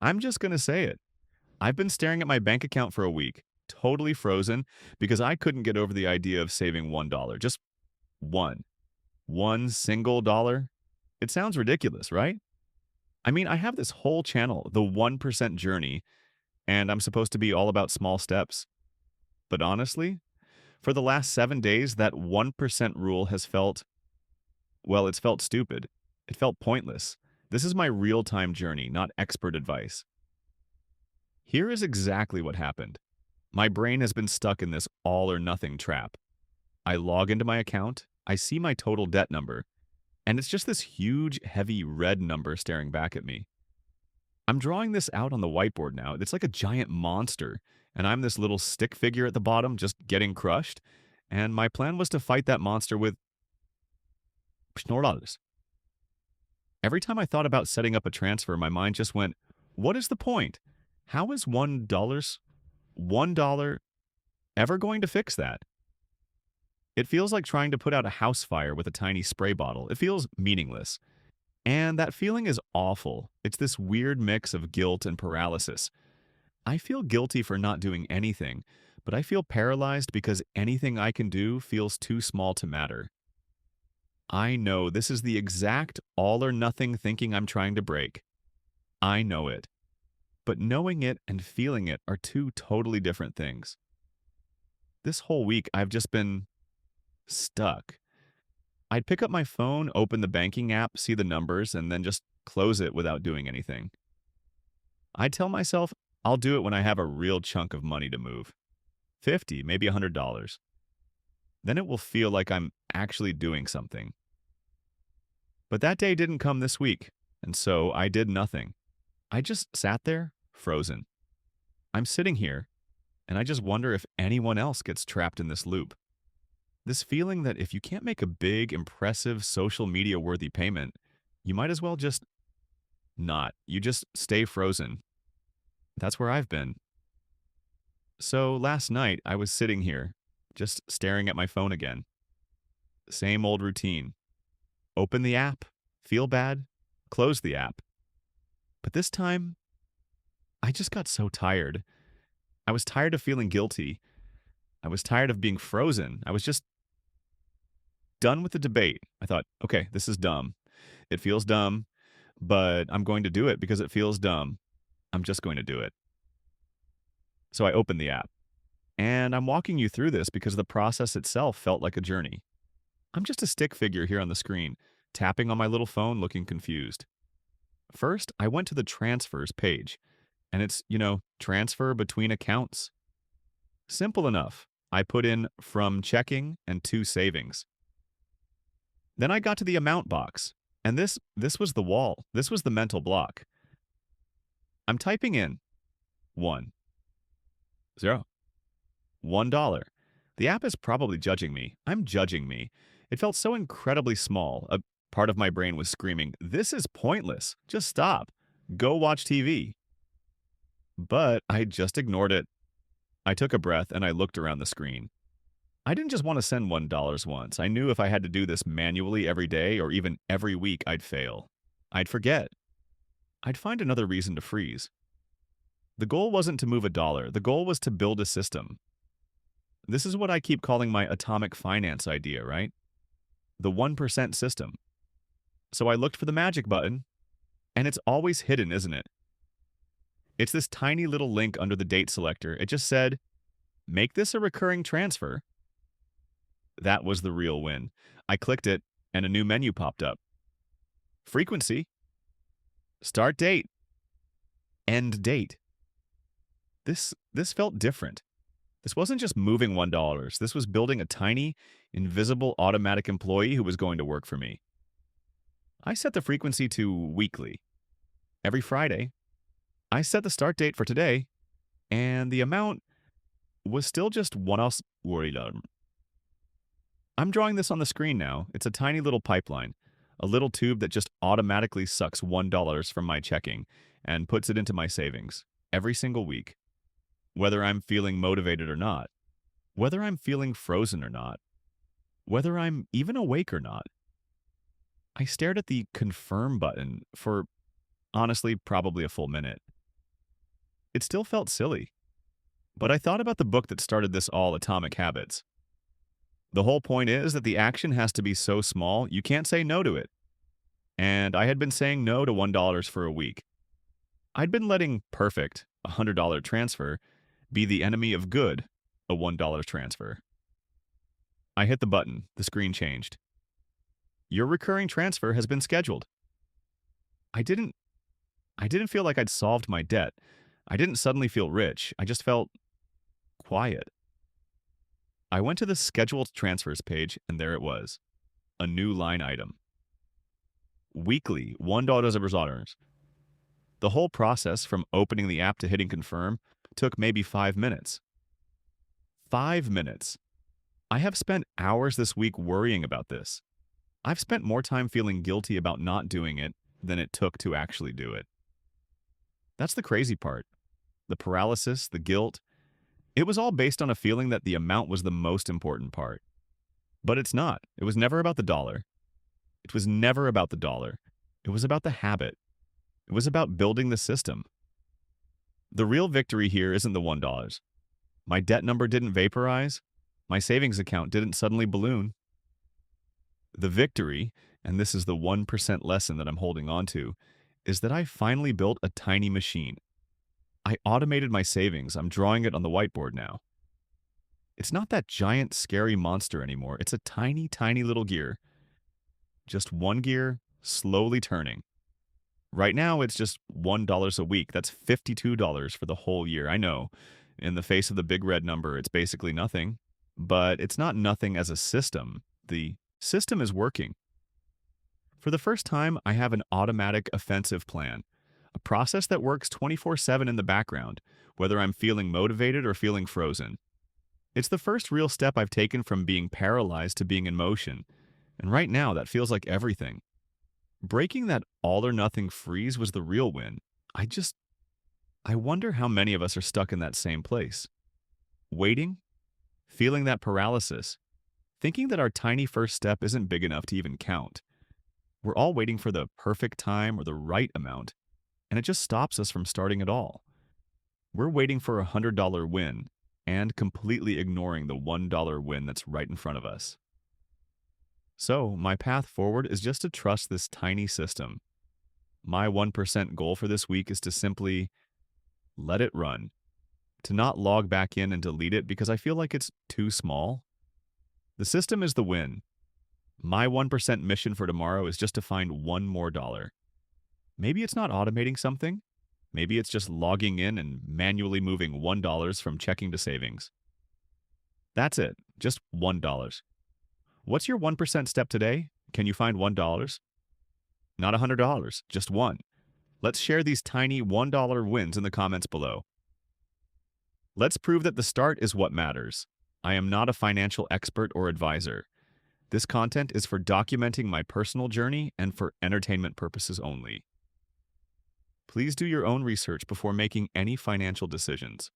I'm just going to say it. I've been staring at my bank account for a week, totally frozen, because I couldn't get over the idea of saving $1. Just one. One single dollar? It sounds ridiculous, right? I mean, I have this whole channel, the 1% Journey, and I'm supposed to be all about small steps. But honestly, for the last 7 days, that 1% rule has felt, well, it's felt stupid. It felt pointless. This is my real time journey, not expert advice. Here is exactly what happened. My brain has been stuck in this all or nothing trap. I log into my account, I see my total debt number, and it's just this huge, heavy red number staring back at me. I'm drawing this out on the whiteboard now. It's like a giant monster, and I'm this little stick figure at the bottom just getting crushed. And my plan was to fight that monster with $. Every time I thought about setting up a transfer, my mind just went, what is the point? How is $1 ever going to fix that? It feels like trying to put out a house fire with a tiny spray bottle. It feels meaningless. And that feeling is awful. It's this weird mix of guilt and paralysis. I feel guilty for not doing anything, but I feel paralyzed because anything I can do feels too small to matter. I know this is the exact all or nothing thinking I'm trying to break. I know it. But knowing it and feeling it are two totally different things. This whole week, I've just been stuck. I'd pick up my phone, open the banking app, see the numbers, and then just close it without doing anything. I tell myself I'll do it when I have a real chunk of money to move. 50, maybe $100. Then it will feel like I'm actually doing something. But that day didn't come this week, and so I did nothing. I just sat there, frozen. I'm sitting here, and I just wonder if anyone else gets trapped in this loop. This feeling that if you can't make a big, impressive, social media worthy payment, you might as well just not. You just stay frozen. That's where I've been. So last night, I was sitting here, just staring at my phone again. Same old routine. Open the app, feel bad, close the app. But this time, I just got so tired. I was tired of feeling guilty. I was tired of being frozen. I was just done with the debate. I thought, okay, this is dumb. It feels dumb, but I'm going to do it because it feels dumb. I'm just going to do it. So I opened the app. And I'm walking you through this because the process itself felt like a journey. I'm just a stick figure here on the screen, tapping on my little phone looking confused. First, I went to the transfers page, and it's, transfer between accounts. Simple enough. I put in from checking and to savings. Then I got to the amount box, and this was the wall. This was the mental block. I'm typing in 1, 0, $1. The app is probably judging me. I'm judging me. It felt so incredibly small. A part of my brain was screaming, this is pointless. Just stop. Go watch TV. But I just ignored it. I took a breath and I looked around the screen. I didn't just want to send $1 once. I knew if I had to do this manually every day or even every week, I'd fail. I'd forget. I'd find another reason to freeze. The goal wasn't to move a dollar. The goal was to build a system. This is what I keep calling my atomic finance idea, right? The 1% system. So I looked for the magic button, and it's always hidden, isn't it? It's this tiny little link under the date selector. It just said, make this a recurring transfer. That was the real win. I clicked it, and a new menu popped up. Frequency. Start date. End date. This felt different. This wasn't just moving $1. This was building a tiny, invisible automatic employee who was going to work for me. I set the frequency to weekly. Every Friday. I set the start date for today, and the amount was still just $1. I'm drawing this on the screen now. It's a tiny little pipeline, a little tube that just automatically sucks $1 from my checking and puts it into my savings every single week. Whether I'm feeling motivated or not, whether I'm feeling frozen or not, whether I'm even awake or not. I stared at the confirm button for, honestly, probably a full minute. It still felt silly. But I thought about the book that started this all, Atomic Habits. The whole point is that the action has to be so small, you can't say no to it. And I had been saying no to $1 for a week. I'd been letting perfect, a $100 transfer, be the enemy of good, a $1 transfer. I hit the button. The screen changed. Your recurring transfer has been scheduled. I didn't I didn't feel like I'd solved my debt. I didn't suddenly feel rich. I just felt quiet. I went to the scheduled transfers page and there it was. A new line item. Weekly $1. The whole process from opening the app to hitting confirm took maybe 5 minutes. 5 minutes. I have spent hours this week worrying about this. I've spent more time feeling guilty about not doing it than it took to actually do it. That's the crazy part. The paralysis, the guilt, it was all based on a feeling that the amount was the most important part. But it's not. It was never about the dollar. It was never about the dollar. It was about the habit. It was about building the system. The real victory here isn't the $1. My debt number didn't vaporize. My savings account didn't suddenly balloon. The victory, and this is the 1% lesson that I'm holding on to, is that I finally built a tiny machine. I automated my savings. I'm drawing it on the whiteboard now. It's not that giant, scary monster anymore. It's a tiny, tiny little gear. Just one gear, slowly turning. Right now, it's just $1 a week. That's $52 for the whole year. I know, in the face of the big red number, it's basically nothing. But it's not nothing as a system. The system is working. For the first time, I have an automatic offensive plan, a process that works 24/7 in the background, whether I'm feeling motivated or feeling frozen. It's the first real step I've taken from being paralyzed to being in motion, and right now that feels like everything. Breaking that all-or-nothing freeze was the real win. I wonder how many of us are stuck in that same place. Waiting, feeling that paralysis, thinking that our tiny first step isn't big enough to even count. We're all waiting for the perfect time or the right amount, and it just stops us from starting at all. We're waiting for a $100 win and completely ignoring the $1 win that's right in front of us. So, my path forward is just to trust this tiny system. My 1% goal for this week is to simply let it run, to not log back in and delete it because I feel like it's too small. The system is the win. My 1% mission for tomorrow is just to find one more dollar. Maybe it's not automating something. Maybe it's just logging in and manually moving $1 from checking to savings. That's it, just $1. What's your 1% step today? Can you find $1? Not $100, just one. Let's share these tiny $1 wins in the comments below. Let's prove that the start is what matters. I am not a financial expert or advisor. This content is for documenting my personal journey and for entertainment purposes only. Please do your own research before making any financial decisions.